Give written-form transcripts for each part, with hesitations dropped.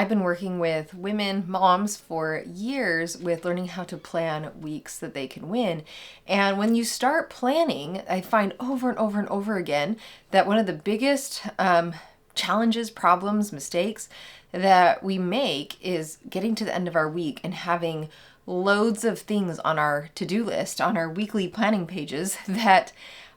I've been working with women, moms for years with learning how to plan weeks that they can win. And when you start planning, I find over and over and over again that one of the biggest challenges, problems, mistakes that we make is getting to the end of our week and having loads of things on our to-do list, on our weekly planning pages that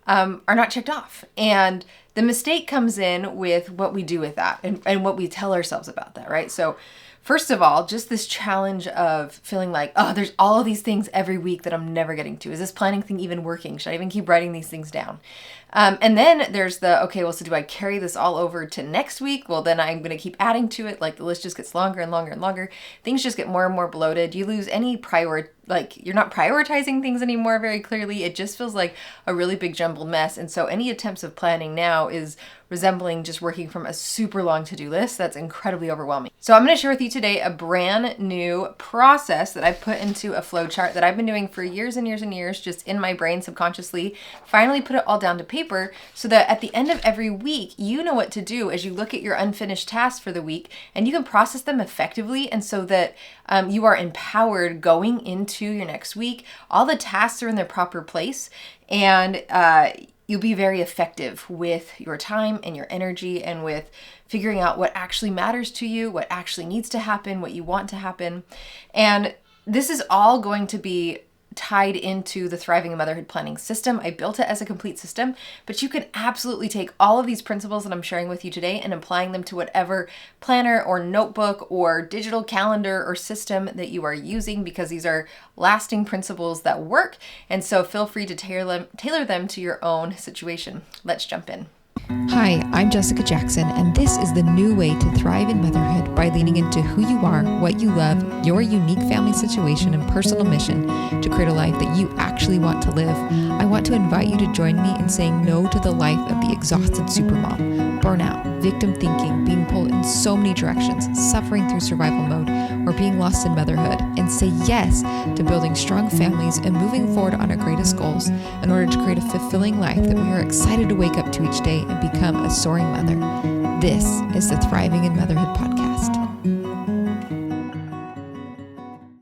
are not checked off. And the mistake comes in with what we do with that and what we tell ourselves about that, right? So first of all, just this challenge of feeling like, oh, there's all of these things every week that I'm never getting to. Is this planning thing even working? Should I even keep writing these things down? And then there's the, okay, well, so do I carry this all over to next week? Well, then I'm going to keep adding to it. Like the list just gets longer and longer and longer. Things just get more and more bloated. You lose any you're not prioritizing things anymore very clearly. It just feels like a really big jumbled mess. And so any attempts of planning now is resembling just working from a super long to-do list that's incredibly overwhelming. So I'm going to share with you today a brand new process that I put into a flow chart that I've been doing for years and years and years, just in my brain subconsciously. Finally put it all down to paper so that at the end of every week, you know what to do as you look at your unfinished tasks for the week, and you can process them effectively. And so that you are empowered going into your next week. All the tasks are in their proper place, and you'll be very effective with your time and your energy and with figuring out what actually matters to you, what actually needs to happen, what you want to happen. And this is all going to be tied into the Thriving in Motherhood planning system. I built it as a complete system, but you can absolutely take all of these principles that I'm sharing with you today and applying them to whatever planner or notebook or digital calendar or system that you are using, because these are lasting principles that work. And so feel free to tailor them to your own situation. Let's jump in. Hi, I'm Jessica Jackson, and this is the new way to thrive in motherhood by leaning into who you are, what you love, your unique family situation and personal mission to create a life that you actually want to live. I want to invite you to join me in saying no to the life of the exhausted supermom, burnout, victim thinking, being pulled in so many directions, suffering through survival mode, or being lost in motherhood, and say yes to building strong families and moving forward on our greatest goals in order to create a fulfilling life that we are excited to wake up to each day and become a soaring mother. This is the Thriving in Motherhood podcast.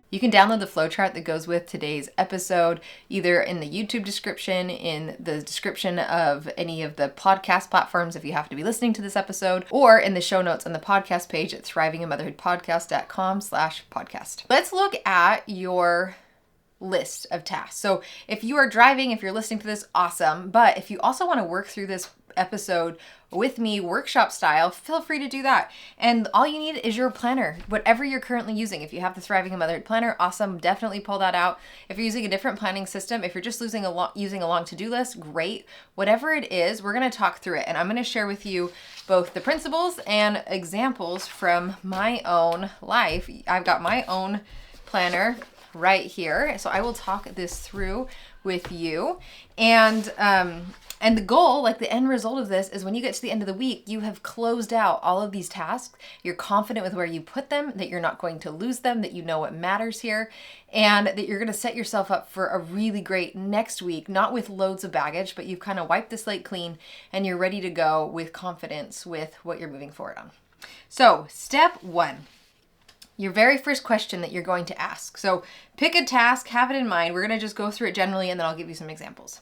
You can download the flowchart that goes with today's episode, either in the YouTube description, in the description of any of the podcast platforms if you have to be listening to this episode, or in the show notes on the podcast page at thrivinginmotherhoodpodcast.com/podcast. Let's look at your list of tasks. So if you are driving, if you're listening to this, awesome. But if you also want to work through this episode with me workshop style, feel free to do that. And all you need is your planner, whatever you're currently using. If you have the Thriving in Motherhood planner, awesome. Definitely pull that out. If you're using a different planning system, if you're just using a long to-do list, great. Whatever it is, we're going to talk through it. And I'm going to share with you both the principles and examples from my own life. I've got my own planner right here. So I will talk this through with you. And the goal, like the end result of this, is when you get to the end of the week, you have closed out all of these tasks. You're confident with where you put them, that you're not going to lose them, that you know what matters here, and that you're going to set yourself up for a really great next week, not with loads of baggage, but you've kind of wiped the slate clean and you're ready to go with confidence with what you're moving forward on. So step one. Your very first question that you're going to ask. So pick a task, have it in mind. We're going to just go through it generally and then I'll give you some examples.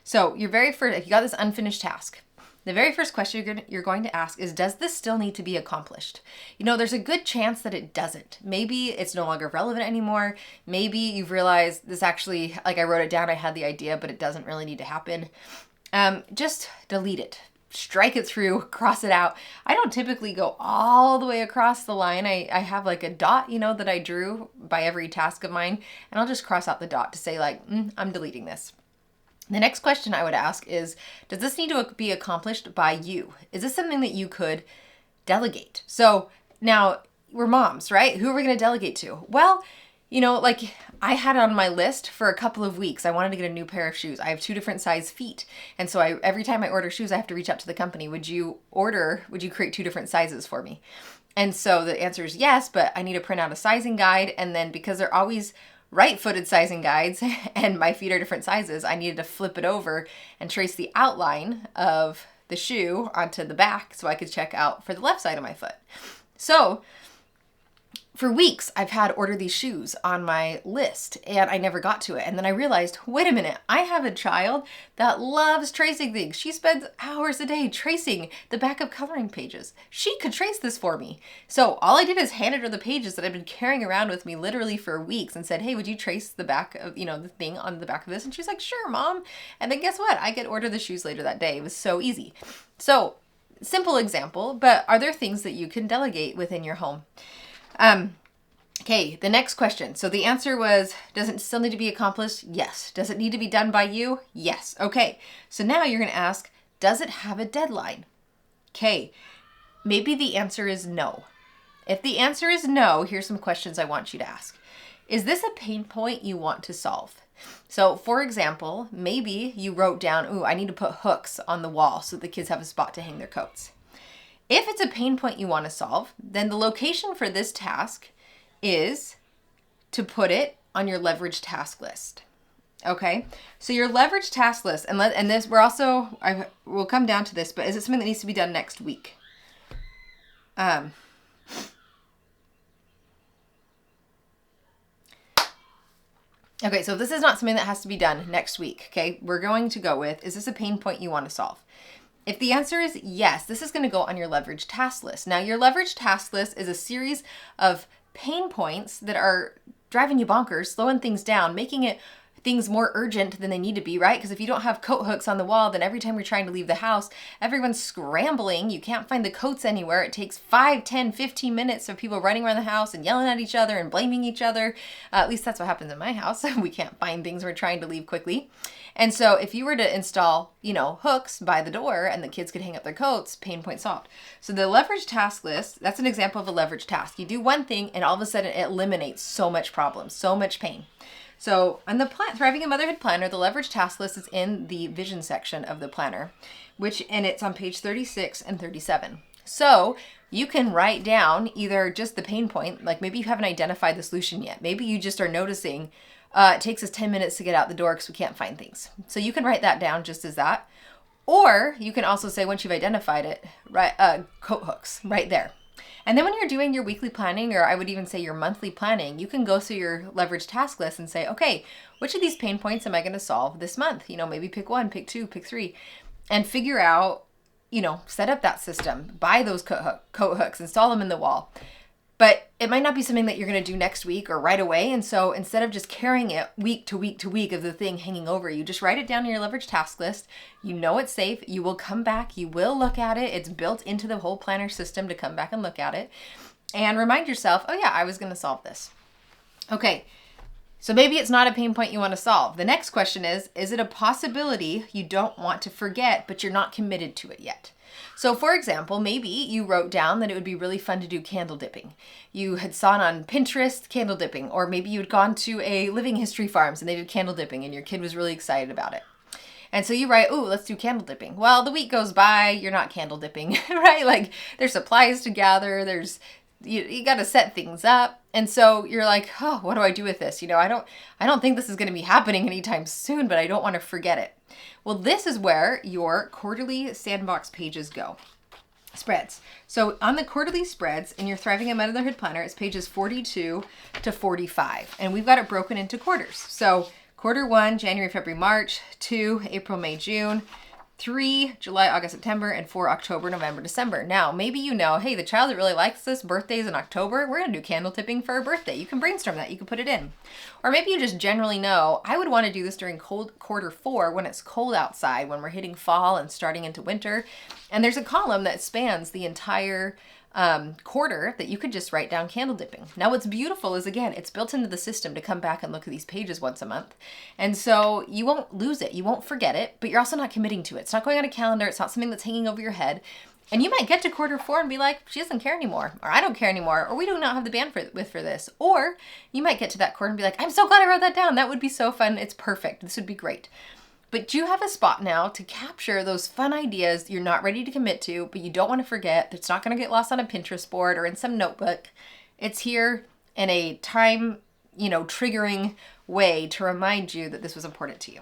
So your very first, if you got this unfinished task, the very first question you're going to ask is, does this still need to be accomplished? You know, there's a good chance that it doesn't. Maybe it's no longer relevant anymore. Maybe you've realized this actually, like I wrote it down, I had the idea, but it doesn't really need to happen. Just delete it. Strike it through, cross it out. I don't typically go all the way across the line. I have like a dot, that I drew by every task of mine, and I'll just cross out the dot to say like, I'm deleting this. The next question I would ask is, does this need to be accomplished by you? Is this something that you could delegate? So now we're moms, right? Who are we going to delegate to? Well, like I had it on my list for a couple of weeks. I wanted to get a new pair of shoes. I have 2 different size feet. And so every time I order shoes, I have to reach out to the company. Would you create 2 different sizes for me? And so the answer is yes, but I need to print out a sizing guide. And then because they're always right-footed sizing guides and my feet are different sizes, I needed to flip it over and trace the outline of the shoe onto the back so I could check out for the left side of my foot. So for weeks, I've had order these shoes on my list and I never got to it. And then I realized, wait a minute, I have a child that loves tracing things. She spends hours a day tracing the back of coloring pages. She could trace this for me. So all I did is handed her the pages that I've been carrying around with me literally for weeks and said, hey, would you trace the back of, the thing on the back of this? And she's like, sure, Mom. And then guess what? I get order the shoes later that day. It was so easy. So simple example, but are there things that you can delegate within your home? Okay, the next question. So the answer was, does it still need to be accomplished? Yes. Does it need to be done by you? Yes. Okay, so now you're going to ask, does it have a deadline? Okay, maybe the answer is no. If the answer is no, here's some questions I want you to ask. Is this a pain point you want to solve? So for example, maybe you wrote down, I need to put hooks on the wall so the kids have a spot to hang their coats. If it's a pain point you want to solve, then the location for this task is to put it on your leverage task list. Okay, so your leverage task list, and this we'll come down to this, but is it something that needs to be done next week? Okay, so if this is not something that has to be done next week, okay, we're going to go with, is this a pain point you want to solve? If the answer is yes, this is going to go on your leverage task list. Now, your leverage task list is a series of pain points that are driving you bonkers, slowing things down, making things more urgent than they need to be, right? Because if you don't have coat hooks on the wall, then every time you're trying to leave the house, everyone's scrambling. You can't find the coats anywhere. It takes 5, 10, 15 minutes of people running around the house and yelling at each other and blaming each other. At least that's what happens in my house. We can't find things we're trying to leave quickly. And so if you were to install, hooks by the door and the kids could hang up their coats, pain point solved. So the leverage task list, that's an example of a leverage task. You do one thing and all of a sudden it eliminates so much problems, so much pain. So on the Thriving in Motherhood planner, the leverage task list is in the vision section of the planner, and it's on page 36 and 37. So you can write down either just the pain point, like maybe you haven't identified the solution yet. Maybe you just are noticing it takes us 10 minutes to get out the door because we can't find things. So you can write that down just as that. Or you can also say, once you've identified it, coat hooks right there. And then when you're doing your weekly planning, or I would even say your monthly planning, you can go through your leverage task list and say, okay, which of these pain points am I going to solve this month? Maybe pick 1, pick 2, pick 3, and figure out, set up that system, buy those coat hooks, install them in the wall. But it might not be something that you're going to do next week or right away. And so instead of just carrying it week to week to week of the thing hanging over you, just write it down in your leverage task list. It's safe. You will come back. You will look at it. It's built into the whole planner system to come back and look at it. And remind yourself, oh yeah, I was going to solve this. Okay, so maybe it's not a pain point you want to solve. The next question is it a possibility you don't want to forget, but you're not committed to it yet? So for example, maybe you wrote down that it would be really fun to do candle dipping. You had saw it on Pinterest, candle dipping, or maybe you'd gone to a living history farms and they did candle dipping and your kid was really excited about it. And so you write, let's do candle dipping. Well, the week goes by, you're not candle dipping, right? Like there's supplies to gather, you got to set things up. And so you're like, what do I do with this? I don't think this is going to be happening anytime soon, but I don't want to forget it. Well, this is where your quarterly sandbox pages go. Spreads. So on the quarterly spreads in your Thriving in Motherhood planner, it's pages 42 to 45. And we've got it broken into quarters. So quarter 1, January, February, March, 2, April, May, June, 3, July, August, September, and 4, October, November, December. Now, maybe hey, the child that really likes this, birthday's in October, we're going to do candle tipping for her birthday. You can brainstorm that. You can put it in. Or maybe you just generally know, I would want to do this during quarter 4 when it's cold outside, when we're hitting fall and starting into winter. And there's a column that spans the entire quarter that you could just write down candle dipping. Now what's beautiful is, again, it's built into the system to come back and look at these pages once a month. And so you won't lose it. You won't forget it, but you're also not committing to it. It's not going on a calendar. It's not something that's hanging over your head. And you might get to quarter 4 and be like, she doesn't care anymore, or I don't care anymore, or we do not have the bandwidth for this. Or you might get to that quarter and be like, I'm so glad I wrote that down. That would be so fun. It's perfect. This would be great. But you have a spot now to capture those fun ideas you're not ready to commit to, but you don't want to forget. It's not going to get lost on a Pinterest board or in some notebook. It's here in a time, triggering way to remind you that this was important to you.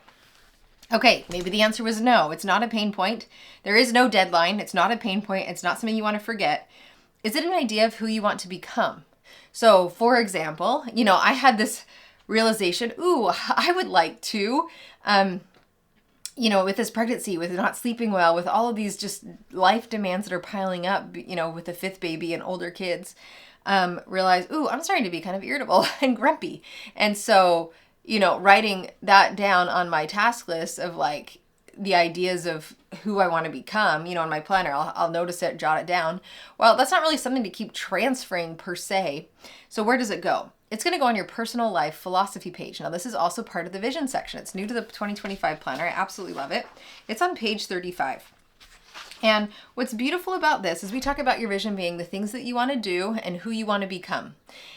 Okay, maybe the answer was no. It's not a pain point. There is no deadline. It's not a pain point. It's not something you want to forget. Is it an idea of who you want to become? So for example, I had this realization, I would like to, with this pregnancy, with not sleeping well, with all of these just life demands that are piling up, with the fifth baby and older kids, realize, I'm starting to be kind of irritable and grumpy. And so, writing that down on my task list of like the ideas of who I want to become, on my planner, I'll notice it, jot it down. Well, that's not really something to keep transferring per se. So where does it go? It's going to go on your personal life philosophy page. Now, this is also part of the vision section. It's new to the 2025 planner. I absolutely love it. It's on page 35. And what's beautiful about this is we talk about your vision being the things that you want to do and who you want to become.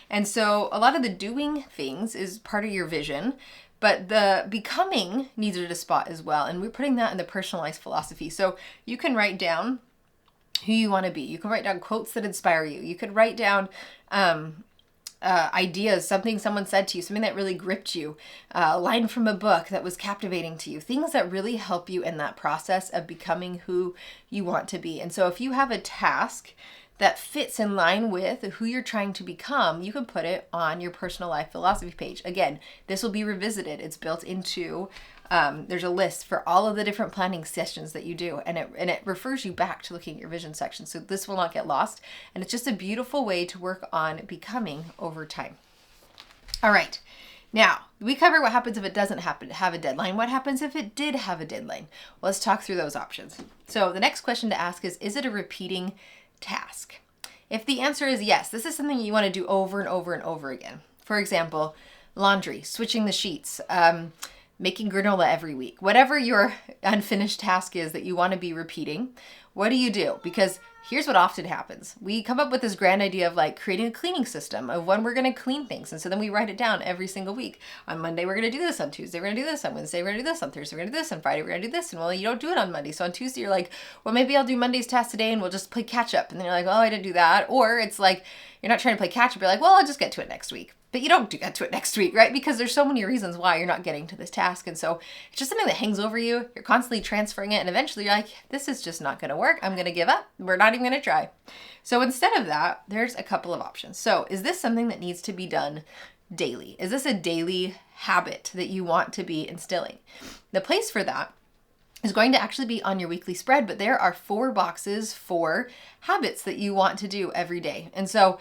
And so a lot of the doing things is part of your vision, but the becoming needed a spot as well. And we're putting that in the personalized philosophy. So you can write down who you want to be. You can write down quotes that inspire you. You could write down ideas, something someone said to you, something that really gripped you, a line from a book that was captivating to you, things that really help you in that process of becoming who you want to be. And so if you have a task that fits in line with who you're trying to become, you can put it on your personal life philosophy page. Again, this will be revisited. It's built into there's a list for all of the different planning sessions that you do, and it refers you back to looking at your vision section. So this will not get lost, and it's just a beautiful way to work on becoming over time. All right. Now, we covered what happens if it doesn't have a deadline. What happens if it did have a deadline? Well, let's talk through those options. So the next question to ask is it a repeating task? If the answer is yes, this is something you want to do over and over and over again. For example, laundry, switching the sheets, making granola every week, whatever your unfinished task is that you want to be repeating, what do you do? Because here's what often happens. We come up with this grand idea of like creating a cleaning system of when we're going to clean things. And so then we write it down every single week. On Monday, we're going to do this. On Tuesday, we're going to do this. On Wednesday, we're going to do this. On Thursday, we're going to do this. On Friday, we're going to do this. And well, you don't do it on Monday. So on Tuesday, you're like, well, maybe I'll do Monday's task today and we'll just play catch up. And then you're like, oh, I didn't do that. Or it's like, you're not trying to play catch up. You're like, well, I'll just get to it next week. But you don't get to it next week, right? Because there's so many reasons why you're not getting to this task. And so it's just something that hangs over you. You're constantly transferring it. And eventually you're like, this is just not going to work. I'm going to give up. We're not even going to try. So instead of that, there's a couple of options. So is this something that needs to be done daily? Is this a daily habit that you want to be instilling? The place for that is going to actually be on your weekly spread, but there are 4 boxes for habits that you want to do every day. And so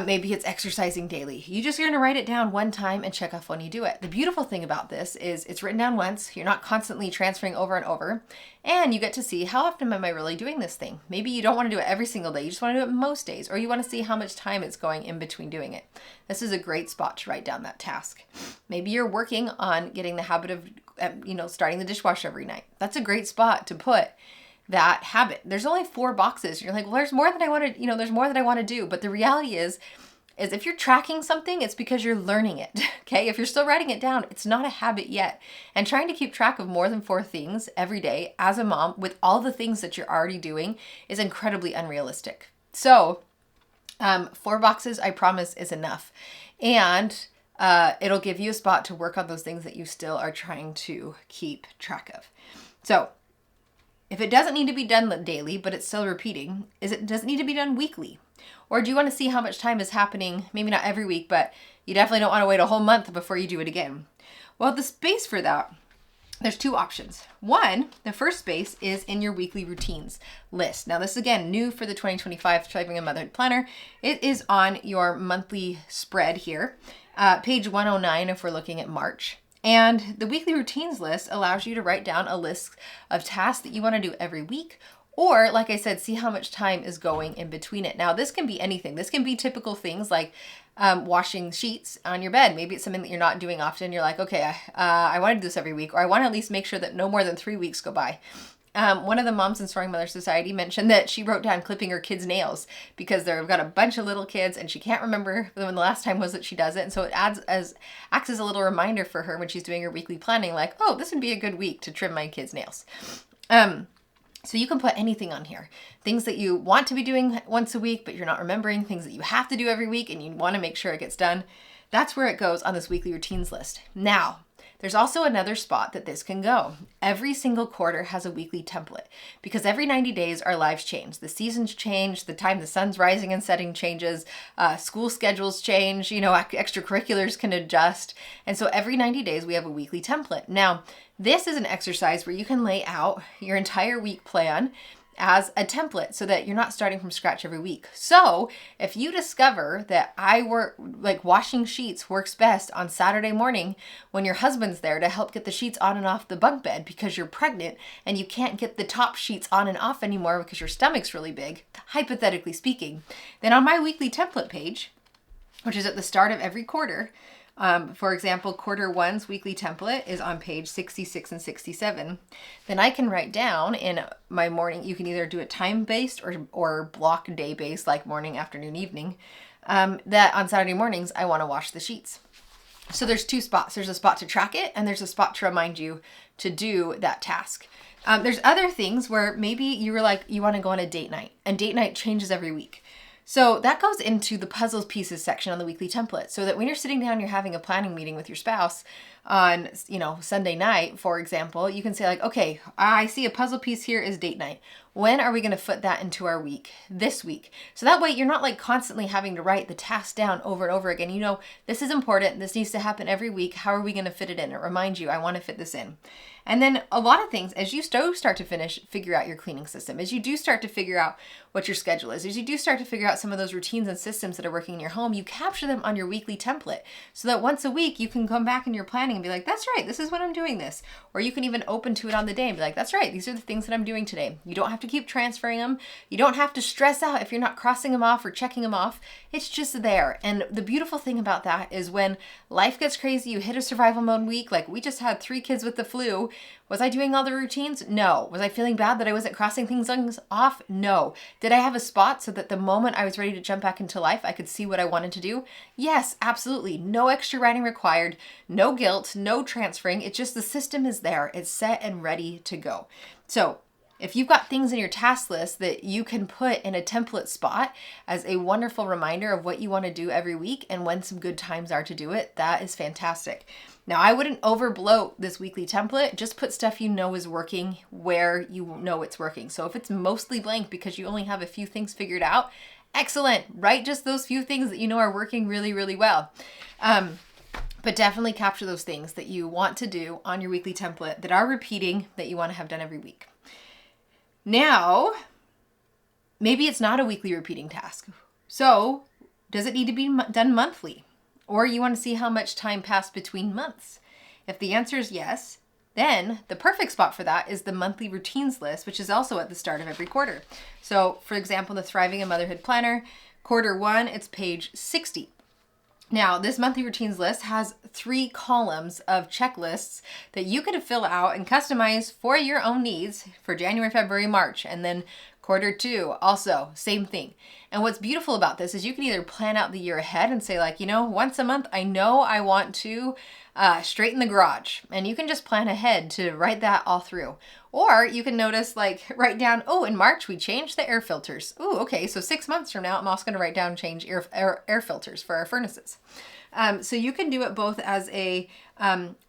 maybe it's exercising daily. You just are going to write it down one time and check off when you do it. The beautiful thing about this is it's written down once. You're not constantly transferring over and over. And you get to see how often am I really doing this thing? Maybe you don't want to do it every single day. You just want to do it most days. Or you want to see how much time it's going in between doing it. This is a great spot to write down that task. Maybe you're working on getting the habit of, starting the dishwasher every night. That's a great spot to put that habit. There's only 4 boxes. You're like, well, there's more that I want to, there's more that I want to do. But the reality is if you're tracking something, it's because you're learning it. Okay. If you're still writing it down, it's not a habit yet. And trying to keep track of more than 4 things every day as a mom with all the things that you're already doing is incredibly unrealistic. So 4 boxes, I promise, is enough. And it'll give you a spot to work on those things that you still are trying to keep track of. So if it doesn't need to be done daily, but it's still repeating, does it need to be done weekly? Or do you want to see how much time is happening, maybe not every week, but you definitely don't want to wait a whole month before you do it again? Well, the space for that, there's 2 options. One, the first space is in your weekly routines list. Now this is again new for the 2025 Thriving a Motherhood Planner. It is on your monthly spread here, page 109 if we're looking at March. And the weekly routines list allows you to write down a list of tasks that you want to do every week. Or, like I said, see how much time is going in between it. Now, this can be anything. This can be typical things like washing sheets on your bed. Maybe it's something that you're not doing often. You're like, okay, I want to do this every week. Or I want to at least make sure that no more than 3 weeks go by. One of the moms in Soaring Mother Society mentioned that she wrote down clipping her kids' nails because they've got a bunch of little kids and she can't remember when the last time was that she does it. And so it acts as a little reminder for her when she's doing her weekly planning, like, oh, this would be a good week to trim my kids' nails. So you can put anything on here. Things that you want to be doing once a week, but you're not remembering. Things that you have to do every week and you want to make sure it gets done. That's where it goes on this weekly routines list. Now, There's also another spot that this can go. Every single quarter has a weekly template because every 90 days our lives change. The seasons change, the time the sun's rising and setting changes, school schedules change, extracurriculars can adjust. And so every 90 days we have a weekly template. Now, this is an exercise where you can lay out your entire week plan as a template so that you're not starting from scratch every week. So if you discover that washing sheets works best on Saturday morning when your husband's there to help get the sheets on and off the bunk bed because you're pregnant and you can't get the top sheets on and off anymore because your stomach's really big, hypothetically speaking, then on my weekly template page, which is at the start of every quarter, for example, quarter one's weekly template is on page 66 and 67. Then I can write down in my morning, you can either do it time-based or block day-based, like morning, afternoon, evening, that on Saturday mornings, I want to wash the sheets. So there's two spots. There's a spot to track it, and there's a spot to remind you to do that task. There's other things where maybe you were like, you want to go on a date night, and date night changes every week. So that goes into the puzzles pieces section on the weekly template, so that when you're sitting down, you're having a planning meeting with your spouse on, Sunday night, for example, you can say like, okay, I see a puzzle piece here is date night. When are we going to fit that into our week this week? So that way you're not like constantly having to write the task down over and over again. This is important. This needs to happen every week. How are we going to fit it in? It reminds you, I want to fit this in. And then a lot of things, as you start to figure out your cleaning system, as you do start to figure out what your schedule is, as you do start to figure out some of those routines and systems that are working in your home, you capture them on your weekly template so that once a week you can come back in your planning and be like, that's right, this is when I'm doing this. Or you can even open to it on the day and be like, that's right, these are the things that I'm doing today. You don't have to keep transferring them. You don't have to stress out if you're not crossing them off or checking them off. It's just there. And the beautiful thing about that is when life gets crazy, you hit a survival mode week, like we just had 3 kids with the flu. Was I doing all the routines? No. Was I feeling bad that I wasn't crossing things off? No. Did I have a spot so that the moment I was ready to jump back into life, I could see what I wanted to do? Yes, absolutely. No extra writing required, no guilt, no transferring. It's just the system is there. It's set and ready to go. So if you've got things in your task list that you can put in a template spot as a wonderful reminder of what you want to do every week and when some good times are to do it, that is fantastic. Now, I wouldn't over bloat this weekly template. Just put stuff you know is working where you know it's working. So if it's mostly blank because you only have a few things figured out, excellent. Write just those few things that you know are working really, really well. But definitely capture those things that you want to do on your weekly template that are repeating that you want to have done every week. Now, maybe it's not a weekly repeating task. So does it need to be done monthly? Or you want to see how much time passed between months? If the answer is yes, then the perfect spot for that is the monthly routines list, which is also at the start of every quarter. So for example, the Thriving in Motherhood Planner, quarter 1, it's page 60. Now, this monthly routines list has 3 columns of checklists that you could fill out and customize for your own needs for January, February, March, and then quarter 2, also same thing. And what's beautiful about this is you can either plan out the year ahead and say like, once a month, I know I want to straighten the garage, and you can just plan ahead to write that all through. Or you can write down, in March we changed the air filters. Okay, so 6 months from now, I'm also going to write down change air filters for our furnaces. So you can do it both as a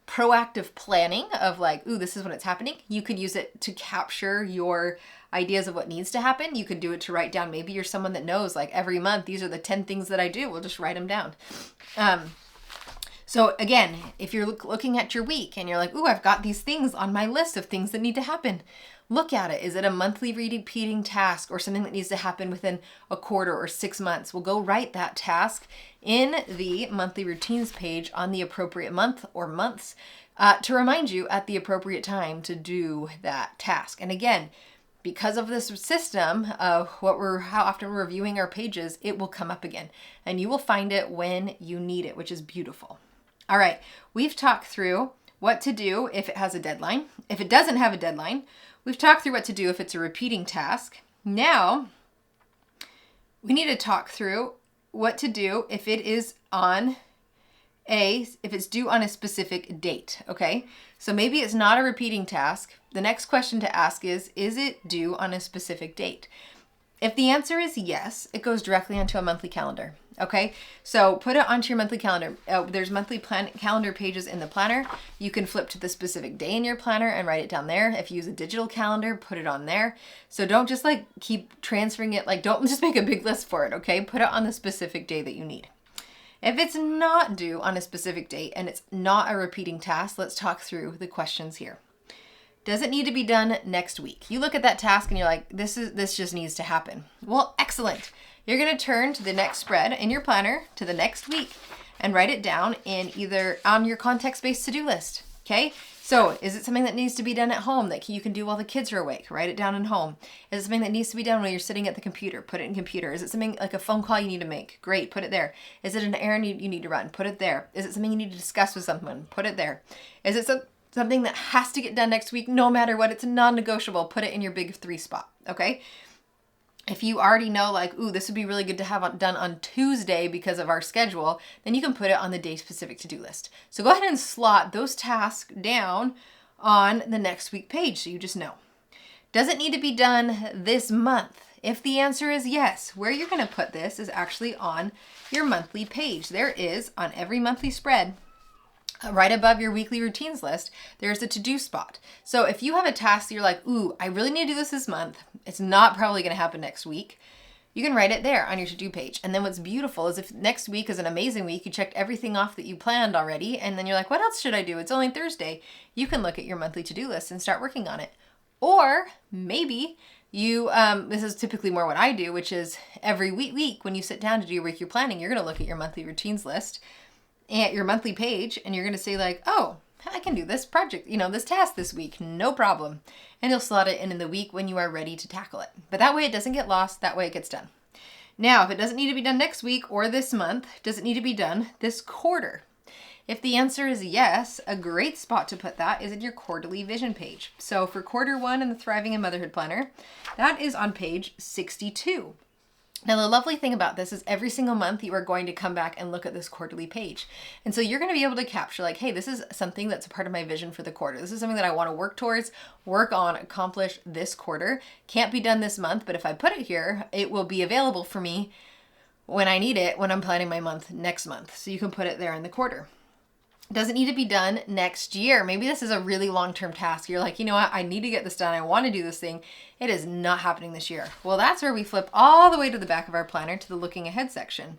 proactive planning of this is when it's happening. You could use it to capture your ideas of what needs to happen. You could do it to write down, maybe you're someone that knows every month, these are the 10 things that I do. We'll just write them down. So again, if you're looking at your week and you're like, I've got these things on my list of things that need to happen. Look at it. Is it a monthly repeating task or something that needs to happen within a quarter or 6 months? Well, go write that task in the monthly routines page on the appropriate month or months to remind you at the appropriate time to do that task. And again, because of this system of how often we're reviewing our pages, it will come up again and you will find it when you need it, which is beautiful. All right, we've talked through what to do if it has a deadline. If it doesn't have a deadline, we've talked through what to do if it's a repeating task. Now, we need to talk through what to do if it is if it's due on a specific date, okay? So maybe it's not a repeating task. The next question to ask is it due on a specific date? If the answer is yes, it goes directly onto a monthly calendar. Okay, so put it onto your monthly calendar. There's monthly calendar pages in the planner. You can flip to the specific day in your planner and write it down there. If you use a digital calendar, put it on there. So don't just like keep transferring it. Like don't just make a big list for it, okay? Put it on the specific day that you need. If it's not due on a specific date and it's not a repeating task, let's talk through the questions here. Does it need to be done next week? You look at that task and you're like, this just needs to happen. Well, excellent. You're going to turn to the next spread in your planner to the next week and write it down in either on your context-based to-do list. Okay. So is it something that needs to be done at home that you can do while the kids are awake? Write it down at home. Is it something that needs to be done when you're sitting at the computer? Put it in computer. Is it something like a phone call you need to make? Great. Put it there. Is it an errand you need to run? Put it there. Is it something you need to discuss with someone? Put it there. Is it something that has to get done next week, no matter what? It's non-negotiable. Put it in your big 3 spot. Okay. If you already know like, ooh, this would be really good to have done on Tuesday because of our schedule, then you can put it on the day specific to-do list. So go ahead and slot those tasks down on the next week page so you just know. Does it need to be done this month? If the answer is yes, where you're going to put this is actually on your monthly page. There is on every monthly spread, right above your weekly routines list, there's a to-do spot. So if you have a task that you're like, ooh, I really need to do this month, it's not probably going to happen next week, you can write it there on your to-do page. And then what's beautiful is if next week is an amazing week, you checked everything off that you planned already, and then you're like, what else should I do? It's only Thursday. You can look at your monthly to-do list and start working on it. Or maybe you, this is typically more what I do, which is every week when you sit down to do your weekly planning, you're going to look at your monthly routines list at your monthly page, and you're going to say like, oh, I can do this project, this task this week, no problem. And you'll slot it in the week when you are ready to tackle it. But that way it doesn't get lost, that way it gets done. Now, if it doesn't need to be done next week or this month, does it need to be done this quarter? If the answer is yes, a great spot to put that is in your quarterly vision page. So for quarter 1 in the Thriving in Motherhood Planner, that is on page 62. Now, the lovely thing about this is every single month you are going to come back and look at this quarterly page. And so you're going to be able to capture like, hey, this is something that's a part of my vision for the quarter. This is something that I want to work towards, work on, accomplish this quarter. Can't be done this month, but if I put it here, it will be available for me when I need it, when I'm planning my month next month. So you can put it there in the quarter. Does it need to be done next year? Maybe this is a really long-term task. You're like, you know what? I need to get this done. I want to do this thing. It is not happening this year. Well, that's where we flip all the way to the back of our planner to the looking ahead section.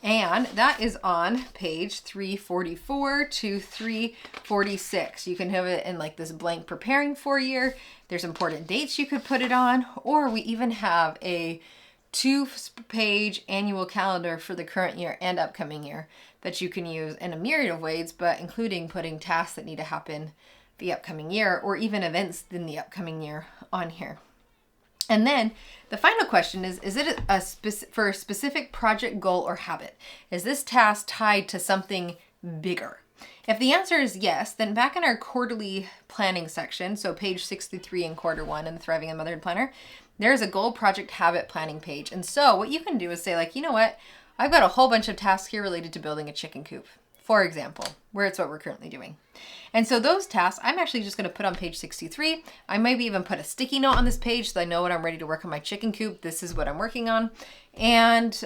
And that is on page 344 to 346. You can have it in like this blank preparing for year. There's important dates you could put it on, or we even have a 2-page annual calendar for the current year and upcoming year that you can use in a myriad of ways, but including putting tasks that need to happen the upcoming year or even events in the upcoming year on here. And then the final question is it for a specific project, goal, or habit? Is this task tied to something bigger? If the answer is yes, then back in our quarterly planning section, so page 63 in quarter 1 in the Thriving in Motherhood Planner, there's a goal, project, habit planning page. And so what you can do is say like, you know what? I've got a whole bunch of tasks here related to building a chicken coop, for example, where it's what we're currently doing. And so those tasks, I'm actually just going to put on page 63. I maybe even put a sticky note on this page so I know when I'm ready to work on my chicken coop, this is what I'm working on. And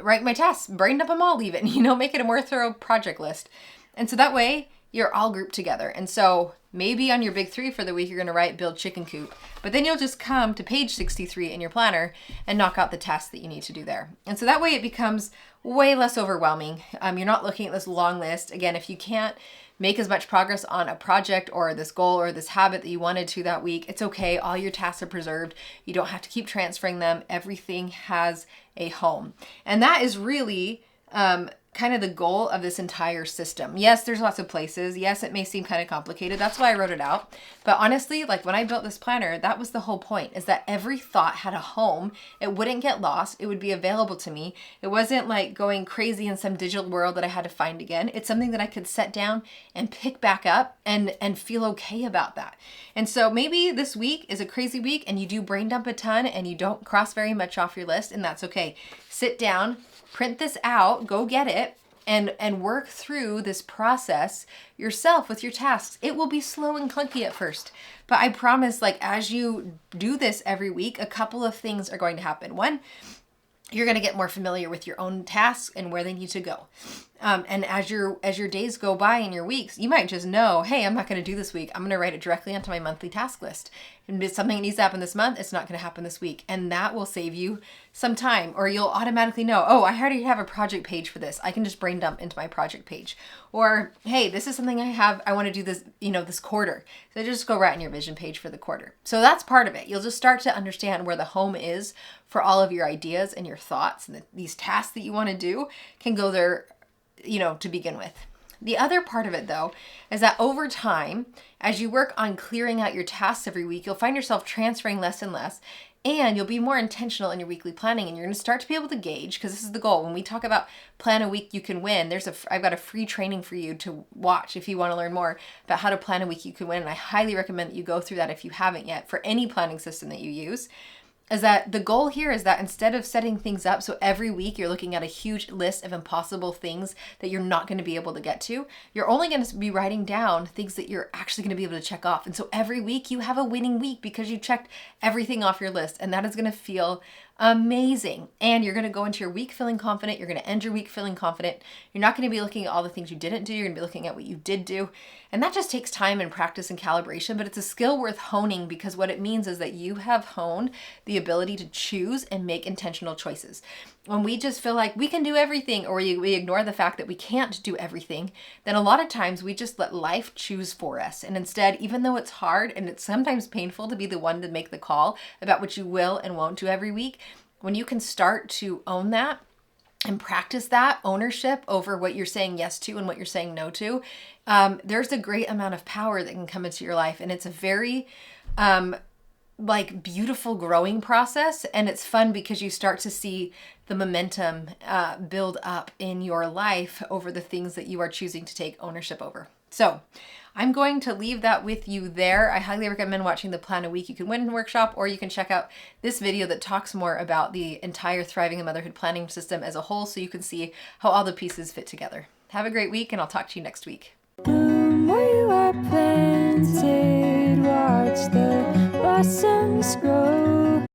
write my tasks, brain dump them all even, make it a more thorough project list. And so that way you're all grouped together. And so maybe on your big 3 for the week, you're going to write build chicken coop, but then you'll just come to page 63 in your planner and knock out the tasks that you need to do there. And so that way it becomes way less overwhelming. You're not looking at this long list. Again, if you can't make as much progress on a project or this goal or this habit that you wanted to that week, it's okay. All your tasks are preserved. You don't have to keep transferring them. Everything has a home. And that is really kind of the goal of this entire system. Yes, there's lots of places. Yes, it may seem kind of complicated. That's why I wrote it out. But honestly, like when I built this planner, that was the whole point, is that every thought had a home. It wouldn't get lost. It would be available to me. It wasn't like going crazy in some digital world that I had to find again. It's something that I could set down and pick back up and feel okay about that. And so maybe this week is a crazy week and you do brain dump a ton and you don't cross very much off your list, and that's okay. Sit down, print this out, go get it, and work through this process yourself with your tasks. It will be slow and clunky at first, but I promise, like as you do this every week, a couple of things are going to happen. One, you're going to get more familiar with your own tasks and where they need to go. And as your days go by and your weeks, you might just know, hey, I'm not going to do this week. I'm going to write it directly onto my monthly task list. And if something needs to happen this month, it's not going to happen this week. And that will save you some time, or you'll automatically know, oh, I already have a project page for this. I can just brain dump into my project page. Or, hey, this is something I want to do this, this quarter. So just go right in your vision page for the quarter. So that's part of it. You'll just start to understand where the home is for all of your ideas and your thoughts, and these tasks that you want to do can go there, to begin with. The other part of it, though, is that over time, as you work on clearing out your tasks every week, you'll find yourself transferring less and less, and you'll be more intentional in your weekly planning, and you're going to start to be able to gauge, because this is the goal. When we talk about plan a week you can win, I've got a free training for you to watch if you want to learn more about how to plan a week you can win, and I highly recommend that you go through that if you haven't yet for any planning system that you use. Is that the goal here is that instead of setting things up, so every week you're looking at a huge list of impossible things that you're not going to be able to get to, you're only going to be writing down things that you're actually going to be able to check off. And so every week you have a winning week because you checked everything off your list, and that is going to feel amazing. And you're going to go into your week feeling confident. You're going to end your week feeling confident. You're not going to be looking at all the things you didn't do. You're going to be looking at what you did do. And that just takes time and practice and calibration, but it's a skill worth honing, because what it means is that you have honed the ability to choose and make intentional choices. When we just feel like we can do everything, or we ignore the fact that we can't do everything, then a lot of times we just let life choose for us. And instead, even though it's hard and it's sometimes painful to be the one to make the call about what you will and won't do every week, when you can start to own that and practice that ownership over what you're saying yes to and what you're saying no to, there's a great amount of power that can come into your life. And it's a very beautiful growing process. And it's fun because you start to see the momentum build up in your life over the things that you are choosing to take ownership over. So I'm going to leave that with you there. I highly recommend watching the Plan a Week You Can Win workshop, or you can check out this video that talks more about the entire Thriving in Motherhood planning system as a whole, so you can see how all the pieces fit together. Have a great week, and I'll talk to you next week. Where you are planted, watch the blossoms grow.